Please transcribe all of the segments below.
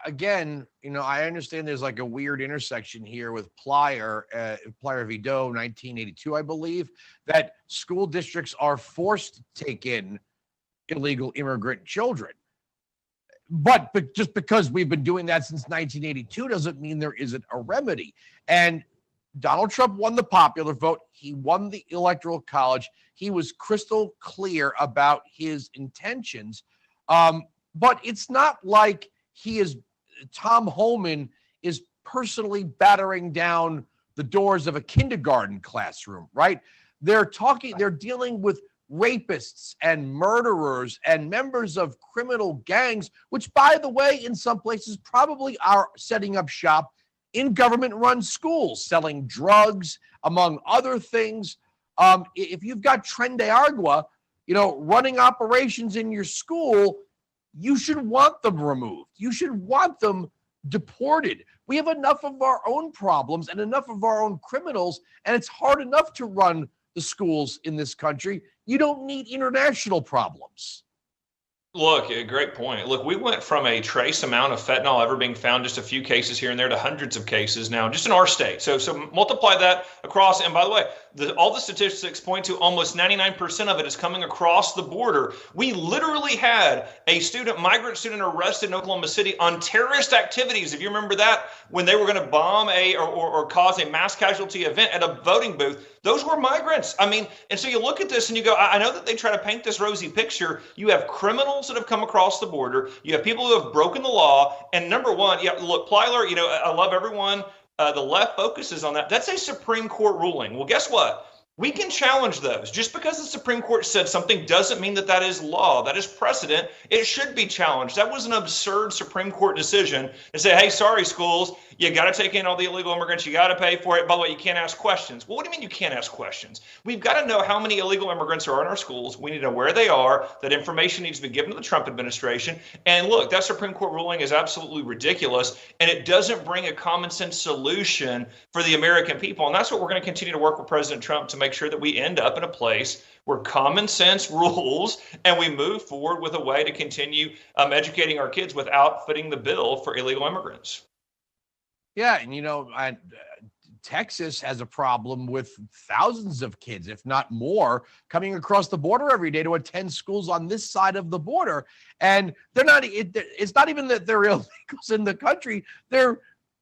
again, I understand there's like a weird intersection here with Plyer v. Doe, 1982, I believe, that school districts are forced to take in illegal immigrant children. But just because we've been doing that since 1982 doesn't mean there isn't a remedy. And Donald Trump won the popular vote. He won the Electoral College. He was crystal clear about his intentions. But it's not like Tom Homan is personally battering down the doors of a kindergarten classroom, right? They're dealing with rapists and murderers and members of criminal gangs, which, by the way, in some places probably are setting up shop in government-run schools, selling drugs, among other things. If you've got Tren de Agua, running operations in your school, you should want them removed. You should want them deported. We have enough of our own problems and enough of our own criminals, and it's hard enough to run the schools in this country. You don't need international problems. Look, a great point. Look, we went from a trace amount of fentanyl ever being found, just a few cases here and there, to hundreds of cases now just in our state. So multiply that across. And by the way, all the statistics point to almost 99% of it is coming across the border. We literally had a migrant student arrested in Oklahoma City on terrorist activities. If you remember that, when they were going to bomb or cause a mass casualty event at a voting booth, those were migrants. I mean, and so you look at this and you go, I know that they try to paint this rosy picture. You have criminals that have come across the border. You have people who have broken the law. And number one, look, Plyler, I love everyone. The left focuses on that. That's a Supreme Court ruling. Well, guess what? We can challenge those. Just because the Supreme Court said something doesn't mean that is law. That is precedent. It should be challenged. That was an absurd Supreme Court decision to say, hey, sorry, schools, you got to take in all the illegal immigrants. You got to pay for it. By the way, you can't ask questions. Well, what do you mean you can't ask questions? We've got to know how many illegal immigrants are in our schools. We need to know where they are. That information needs to be given to the Trump administration. And look, that Supreme Court ruling is absolutely ridiculous, and it doesn't bring a common sense solution for the American people. And that's what we're going to continue to work with President Trump to make sure that we end up in a place where common sense rules and we move forward with a way to continue educating our kids without footing the bill for illegal immigrants. Yeah, and Texas has a problem with thousands of kids, if not more, coming across the border every day to attend schools on this side of the border. And it's not even that they're illegals in the country. They're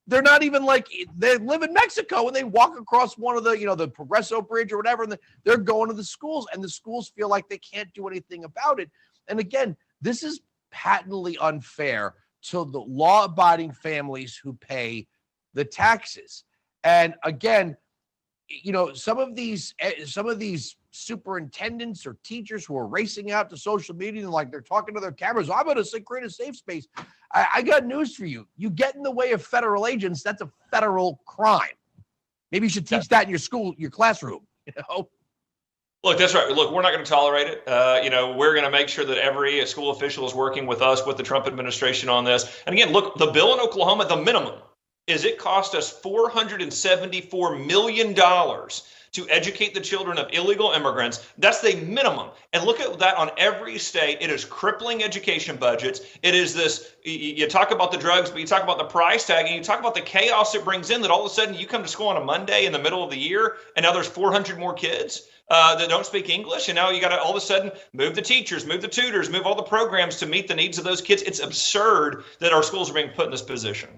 not even like they live in Mexico and they walk across one of the Progreso Bridge or whatever, and they're going to the schools, and the schools feel like they can't do anything about it. And again, this is patently unfair to the law-abiding families who pay the taxes. And again, some of these superintendents or teachers who are racing out to social media and like they're talking to their cameras, I'm going to create a safe space. I got news for you. You get in the way of federal agents, that's a federal crime. Maybe you should teach that in your classroom, Look, that's right. Look, we're not going to tolerate it. We're going to make sure that every school official is working with us, with the Trump administration on this. And again, look, the bill in Oklahoma, the minimum is it cost us $474 million to educate the children of illegal immigrants. That's the minimum. And look at that on every state. It is crippling education budgets. It is this, you talk about the drugs, but you talk about the price tag, and you talk about the chaos it brings in, that all of a sudden you come to school on a Monday in the middle of the year, and now there's 400 more kids that don't speak English. And now you got to all of a sudden move the teachers, move the tutors, move all the programs to meet the needs of those kids. It's absurd that our schools are being put in this position.